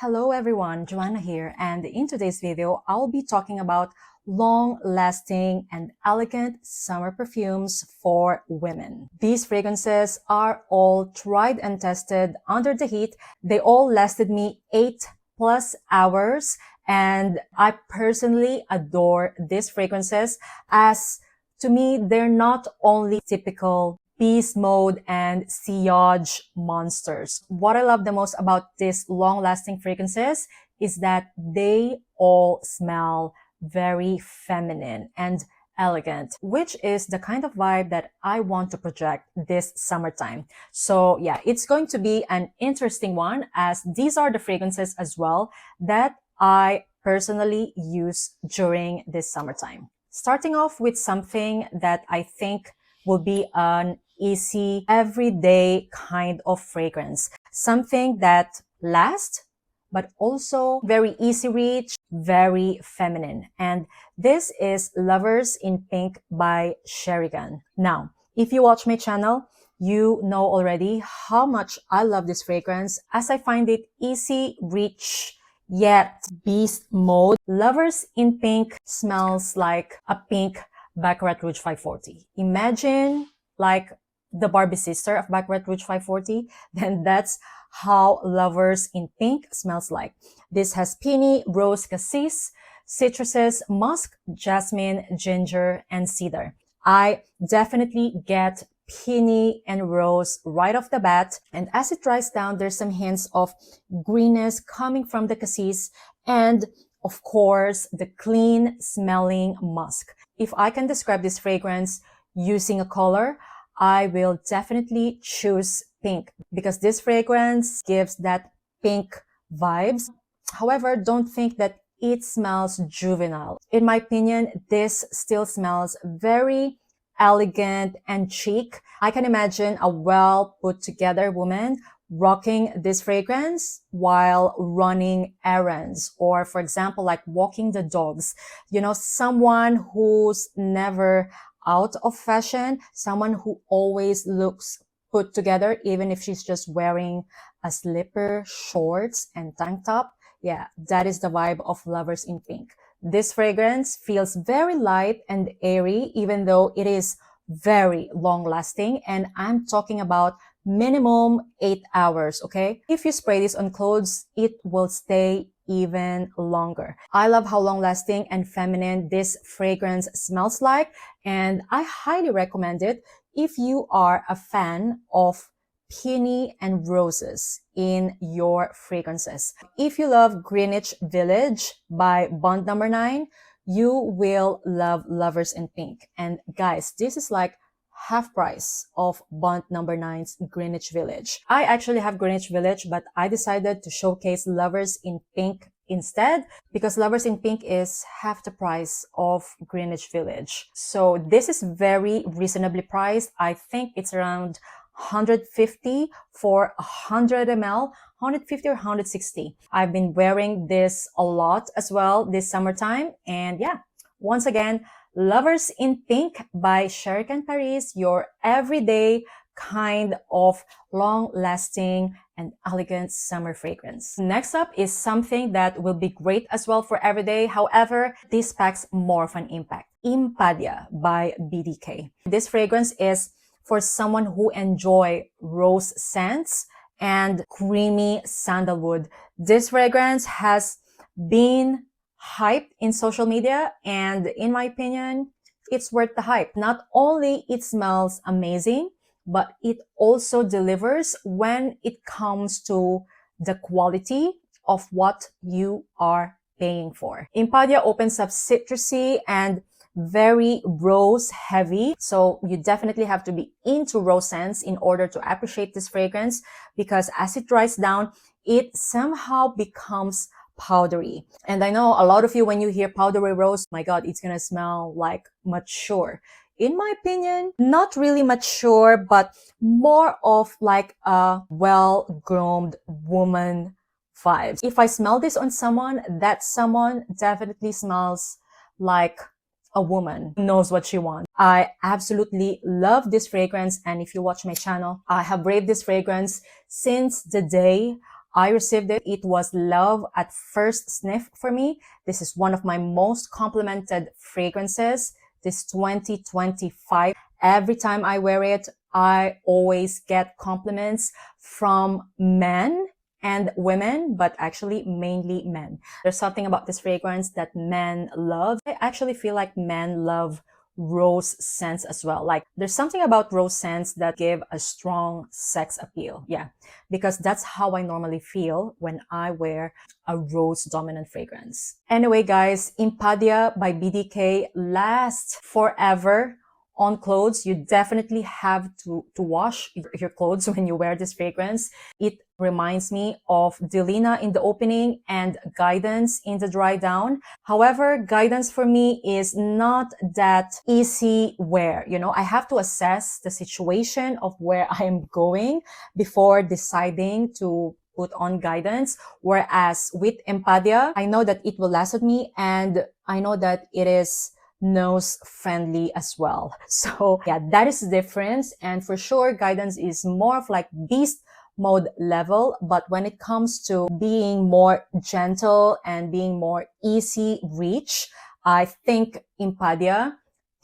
Hello everyone, Joanna here, and in today's video, I'll be talking about long-lasting and elegant summer perfumes for women. These fragrances are all tried and tested under the heat. They all lasted me 8+ hours, and I personally adore these fragrances as to me, they're not only typical beast mode and sillage monsters. What I love the most about these long-lasting fragrances is that they all smell very feminine and elegant, which is the kind of vibe that I want to project this summertime. So yeah, it's going to be an interesting one as these are the fragrances as well that I personally use during this summertime. Starting off with something that I think will be an easy, everyday kind of fragrance. Something that lasts, but also very easy reach, very feminine. And this is Lovers in Pink by Cherigan. Now, if you watch my channel, you know already how much I love this fragrance as I find it easy reach, yet beast mode. Lovers in Pink smells like a pink Baccarat Rouge 540. Imagine like the Barbie sister of Baccarat Rouge 540, then that's how Lovers in Pink smells like. This has peony, rose, cassis, citruses, musk, jasmine, ginger, and cedar. I definitely get peony and rose right off the bat, and as it dries down, there's some hints of greenness coming from the cassis and of course the clean smelling musk. If I can describe this fragrance using a color, I will definitely choose pink because this fragrance gives that pink vibes. However, don't think that it smells juvenile. In my opinion, this still smells very elegant and chic. I can imagine a well put together woman rocking this fragrance while running errands, or for example, like walking the dogs. You know, someone who's never out of fashion, someone who always looks put together, even if she's just wearing a slipper, shorts, and tank top. Yeah, that is the vibe of Lovers in Pink. This fragrance feels very light and airy, even though it is very long lasting. And I'm talking about minimum 8 hours, okay? If you spray this on clothes, it will stay even longer. I love how long lasting and feminine this fragrance smells like, and I highly recommend it if you are a fan of peony and roses in your fragrances. If you love Greenwich Village by Bond No. 9, you will love Lovers in Pink. And guys, this is like half price of Bond No. 9's Greenwich Village. I actually have Greenwich Village, but I decided to showcase Lovers in Pink instead because Lovers in Pink is half the price of Greenwich Village. So this is very reasonably priced. I think it's around 150 for 100 ml, 150 or 160. I've been wearing this a lot as well this summertime. And yeah, once again, Lovers in Pink by Cherigan Paris, your everyday kind of long-lasting and elegant summer fragrance. Next up is something that will be great as well for everyday. However, this packs more of an impact. Impadia by BDK. This fragrance is for someone who enjoy rose scents and creamy sandalwood. This fragrance has been hyped in social media, and in my opinion, it's worth the hype. Not only it smells amazing, but it also delivers when it comes to the quality of what you are paying for. Impadia opens up citrusy and very rose heavy, so you definitely have to be into rose scents in order to appreciate this fragrance because as it dries down, it somehow becomes powdery. And I know a lot of you, when you hear powdery rose, my god, it's gonna smell like mature. In my opinion, not really mature, but more of like a well-groomed woman vibes. If I smell this on someone, that someone definitely smells like a woman who knows what she wants. I absolutely love this fragrance, and if you watch my channel, I have raved this fragrance since the day I received it. It was love at first sniff for me. This is one of my most complimented fragrances, this 2025. Every time I wear it, I always get compliments from men and women, but actually mainly men. There's something about this fragrance that men love. I actually feel like men love rose scents as well. Like there's something about rose scents that give a strong sex appeal. Yeah, because that's how I normally feel when I wear a rose dominant fragrance. Anyway, guys, Impadia by BDK lasts forever on clothes. You definitely have to wash your clothes when you wear this fragrance. It reminds me of Delina in the opening and Guidance in the dry down. However, Guidance for me is not that easy wear. You know, I have to assess the situation of where I am going before deciding to put on Guidance. Whereas with Impadia, I know that it will last with me and I know that it is nose friendly as well. So yeah, that is the difference. And for sure, Guidance is more of like beast mode level. But when it comes to being more gentle and being more easy reach, I think Impadia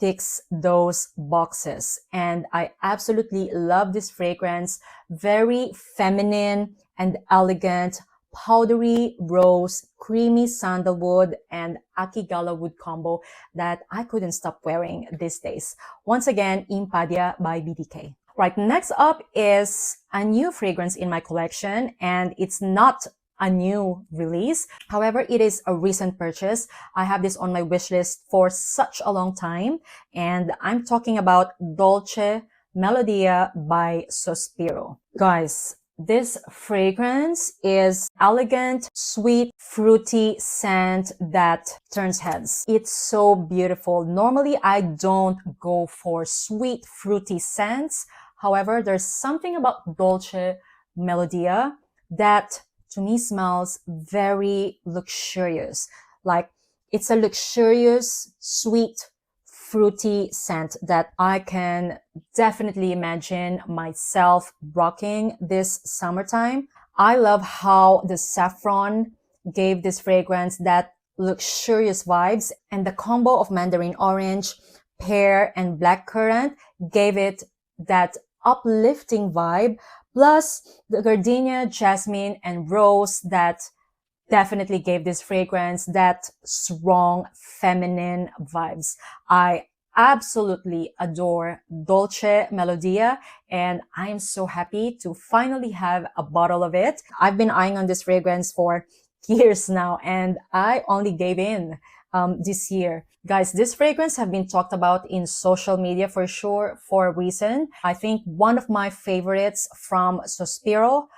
ticks those boxes. And I absolutely love this fragrance. Very feminine and elegant, powdery rose, creamy sandalwood, and Akigala wood combo that I couldn't stop wearing these days. Once again, Impadia by BDK. Right, next up is a new fragrance in my collection, and it's not a new release. However, it is a recent purchase. I have this on my wish list for such a long time, and I'm talking about Dolce Melodia by Sospiro. Guys, this fragrance is elegant, sweet, fruity scent that turns heads. It's so beautiful. Normally, I don't go for sweet, fruity scents. However, there's something about Dolce Melodia that to me smells very luxurious. Like it's a luxurious, sweet, fruity scent that I can definitely imagine myself rocking this summertime. I love how the saffron gave this fragrance that luxurious vibes, and the combo of mandarin orange, pear, and blackcurrant gave it that uplifting vibe, plus the gardenia, jasmine, and rose that definitely gave this fragrance that strong feminine vibes. I absolutely adore Dolce Melodia, and I am so happy to finally have a bottle of it. I've been eyeing on this fragrance for years now, and I only gave in this year. Guys, this fragrance have been talked about in social media for sure for a reason. I think one of my favorites from Sospiro,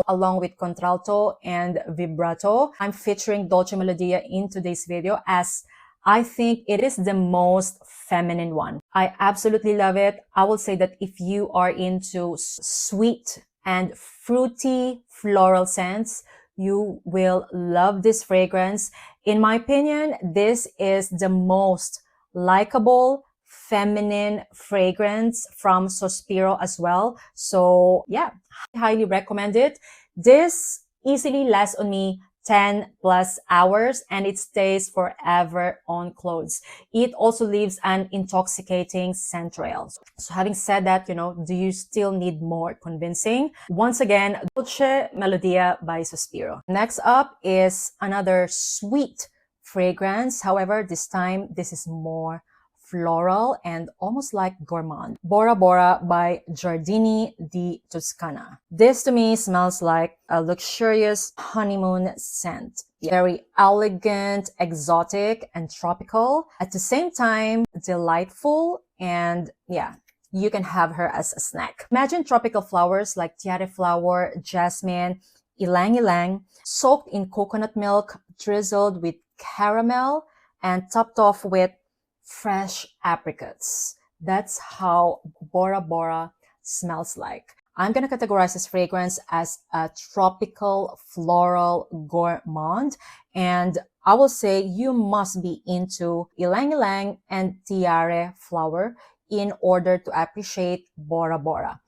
along with Contralto and Vibrato. I'm featuring Dolce Melodia in today's video as I think it is the most feminine one. I absolutely love it. I will say that if you are into sweet and fruity floral scents, you will love this fragrance. In my opinion, this is the most likable feminine fragrance from Sospiro as well. So yeah, I highly recommend it. This easily lasts on me 10 plus hours and it stays forever on clothes. It also leaves an intoxicating scent trail. So having said that, you know, do you still need more convincing? Once again, Dolce Melodia by Sospiro. Next up is another sweet fragrance. However, this time, this is more floral and almost like gourmand. BoraBora by Giardini di Toscana. This to me smells like a luxurious honeymoon scent. Very elegant, exotic, and tropical. At the same time, delightful, and yeah, you can have her as a snack. Imagine tropical flowers like tiare flower, jasmine, ylang ylang, soaked in coconut milk, drizzled with caramel, and topped off with fresh apricots. That's how BoraBora smells like. I'm going to categorize this fragrance as a tropical floral gourmand. And I will say you must be into ylang ylang and tiare flower in order to appreciate BoraBora.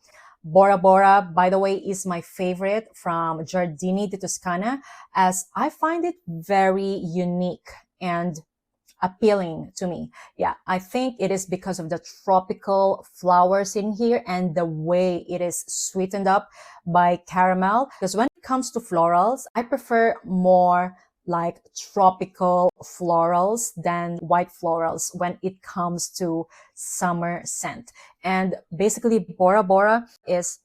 BoraBora, by the way, is my favorite from Giardini di Toscana, as I find it very unique and appealing to me. Yeah, I think it is because of the tropical flowers in here and the way it is sweetened up by caramel. Because when it comes to florals, I prefer more like tropical florals than white florals when it comes to summer scent. And basically, BoraBora is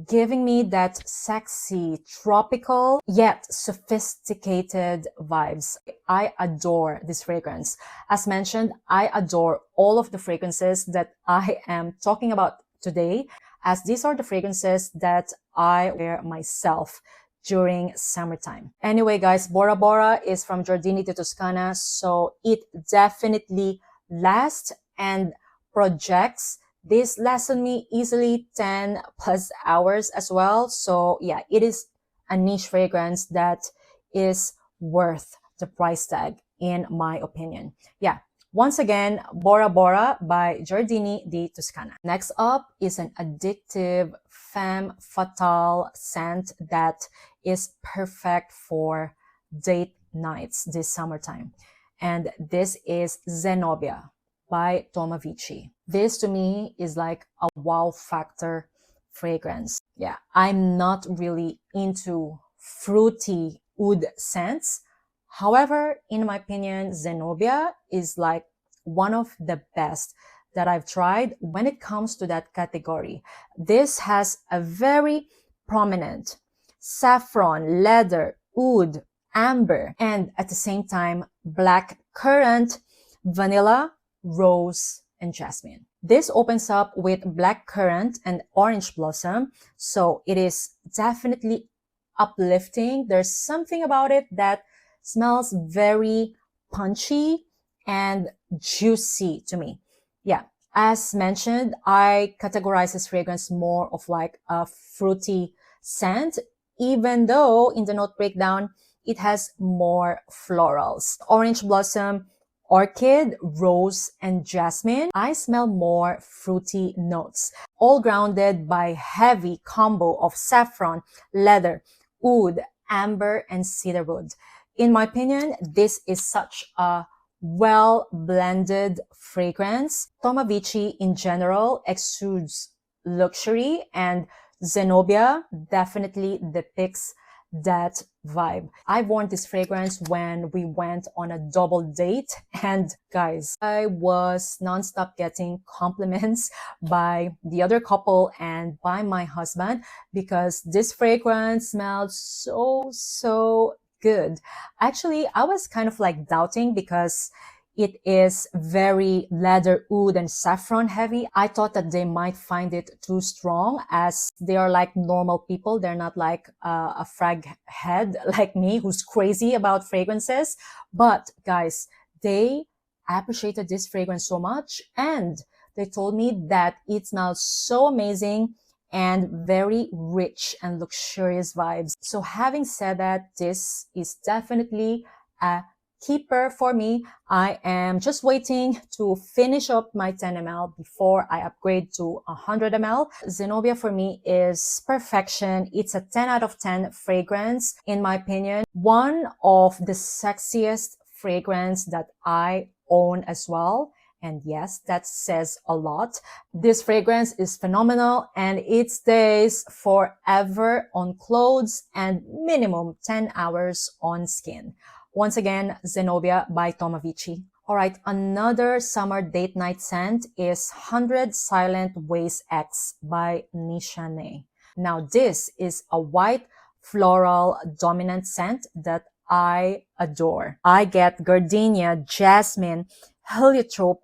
giving me that sexy, tropical, yet sophisticated vibes. I adore this fragrance. As mentioned, I adore all of the fragrances that I am talking about today, as these are the fragrances that I wear myself during summertime. Anyway, guys, BoraBora is from Giardini di Toscana, so it definitely lasts and projects. This lasted me easily 10 plus hours as well. So yeah, it is a niche fragrance that is worth the price tag, in my opinion. Yeah. Once again, BoraBora by Giardini di Toscana. Next up is an addictive femme fatale scent that is perfect for date nights this summertime. And this is Zenobia by Tomavicci. This to me is like a wow factor fragrance. Yeah, I'm not really into fruity oud scents. However, in my opinion, Zenobia is like one of the best that I've tried when it comes to that category. This has a very prominent saffron, leather, oud, amber, and at the same time, black currant, vanilla, rose, and jasmine. This opens up with black currant and orange blossom, so it is definitely uplifting. There's something about it that smells very punchy and juicy to me. Yeah, as mentioned, I categorize this fragrance more of like a fruity scent, even though in the note breakdown, it has more florals. Orange blossom, orchid, rose, and jasmine. I smell more fruity notes, all grounded by heavy combo of saffron, leather, oud, amber, and cedarwood. In my opinion, this is such a well-blended fragrance. Tomavicci in general exudes luxury, and Zenobia definitely depicts that vibe. I worn this fragrance when we went on a double date, and guys, I was nonstop getting compliments by the other couple and by my husband because this fragrance smelled so good. Actually, I was kind of like doubting because it is very leather, oud, and saffron heavy. I thought that they might find it too strong as they are like normal people. They're not like a frag head like me who's crazy about fragrances. But guys, they appreciated this fragrance so much and they told me that it smells so amazing and very rich and luxurious vibes. So having said that, this is definitely a keeper for me. I am just waiting to finish up my 10 ml before I upgrade to 100 ml. Zenobia for me is perfection. It's a 10 out of 10 fragrance, in my opinion. One of the sexiest fragrance that I own as well. And yes, that says a lot. This fragrance is phenomenal and it stays forever on clothes and minimum 10 hours on skin. Once again, Zenobia by Tomavicci. Alright, another summer date night scent is 100 Silent Ways X by Nishane. Now this is a white floral dominant scent that I adore. I get gardenia, jasmine, heliotrope,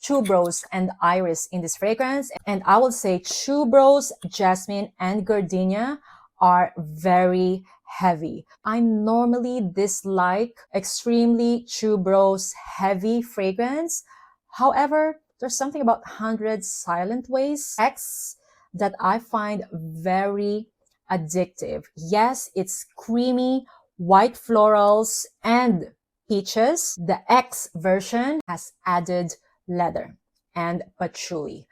tuberose, and iris in this fragrance. And I will say tuberose, jasmine, and gardenia are very heavy. I normally dislike extremely tuberose heavy fragrance. However, there's something about 100 Silent Ways X that I find very addictive. Yes, it's creamy, white florals, and peaches. The X version has added leather and patchouli.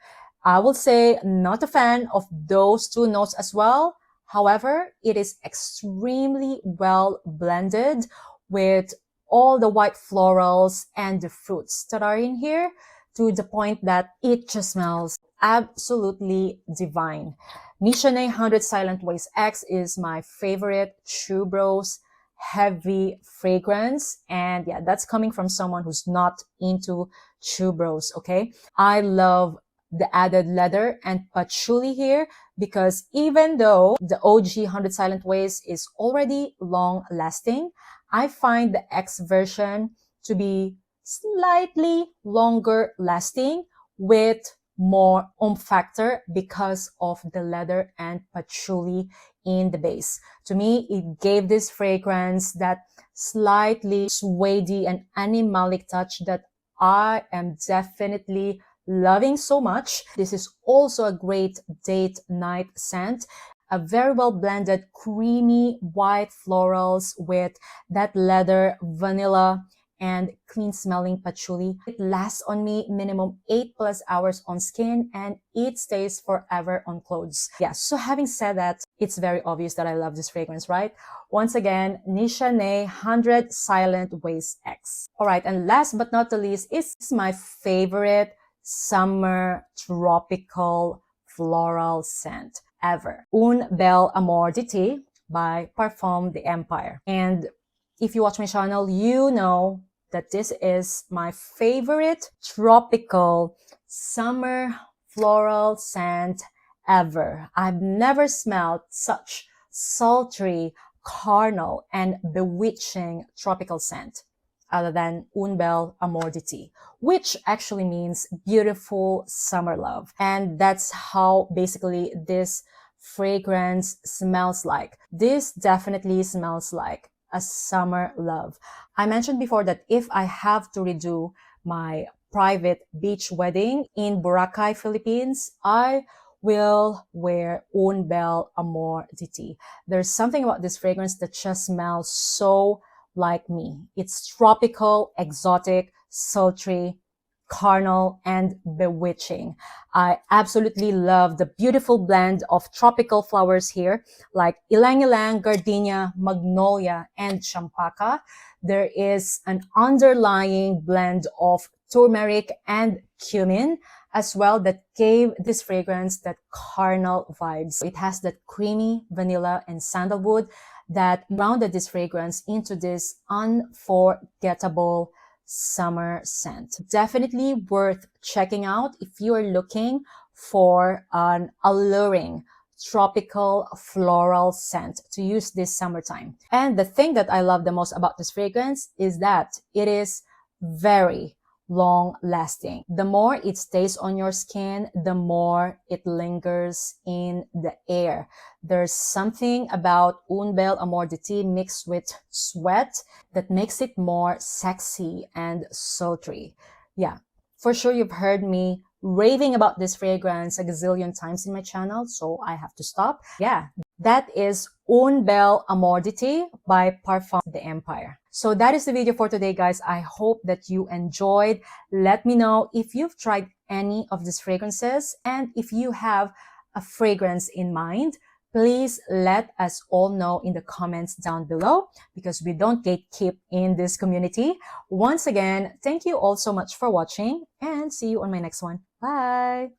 I will say not a fan of those two notes as well. However, it is extremely well blended with all the white florals and the fruits that are in here, to the point that it just smells absolutely divine. Nishane 100 Silent Waste X is my favorite tuberose heavy fragrance, and yeah, that's coming from someone who's not into tuberose. Okay, I love the added leather and patchouli here, because even though the OG 100 Silent Waste is already long lasting, I find the X version to be slightly longer lasting with more oomph factor because of the leather and patchouli in the base. To me, it gave this fragrance that slightly suede and animalic touch that I am definitely loving so much. This is also a great date night scent. A very well blended creamy white florals with that leather, vanilla, and clean smelling patchouli. It lasts on me minimum 8+ hours on skin, and it stays forever on clothes. Yeah, so having said that, it's very obvious that I love this fragrance, right? Once again, Nishane 100 Silent Waste X. All right, and last but not the least is my favorite summer tropical floral scent ever. Un Bel Amour d'été by Parfum the Empire. And if you watch my channel, you know that this is my favorite tropical summer floral scent ever. I've never smelled such sultry, carnal, and bewitching tropical scent other than Un Bel Amour d'été, which actually means beautiful summer love. And that's how basically this fragrance smells like. This definitely smells like a summer love. I mentioned before that if I have to redo my private beach wedding in Boracay, Philippines, I will wear Un Bel Amour d'été. There's something about this fragrance that just smells so like me. It's tropical, exotic, sultry, carnal, and bewitching. I absolutely love the beautiful blend of tropical flowers here, like ylang-ylang, gardenia, magnolia, and champaca. There is an underlying blend of turmeric and cumin as well that gave this fragrance that carnal vibes. It has that creamy vanilla and sandalwood that rounded this fragrance into this unforgettable summer scent. Definitely worth checking out if you are looking for an alluring tropical floral scent to use this summertime. And the thing that I love the most about this fragrance is that it is very long lasting. The more it stays on your skin, the more it lingers in the air. There's something about Un Bel Amour d'été mixed with sweat that makes it more sexy and sultry. Yeah, for sure you've heard me raving about this fragrance a gazillion times in my channel, so I have to stop. Yeah, that is Un Bel Amour d'été by Parfum the Empire. So that is the video for today, guys. I hope that you enjoyed. Let me know if you've tried any of these fragrances, and if you have a fragrance in mind, please let us all know in the comments down below, because we don't gatekeep in this community. Once again, thank you all so much for watching, and see you on my next one. Bye!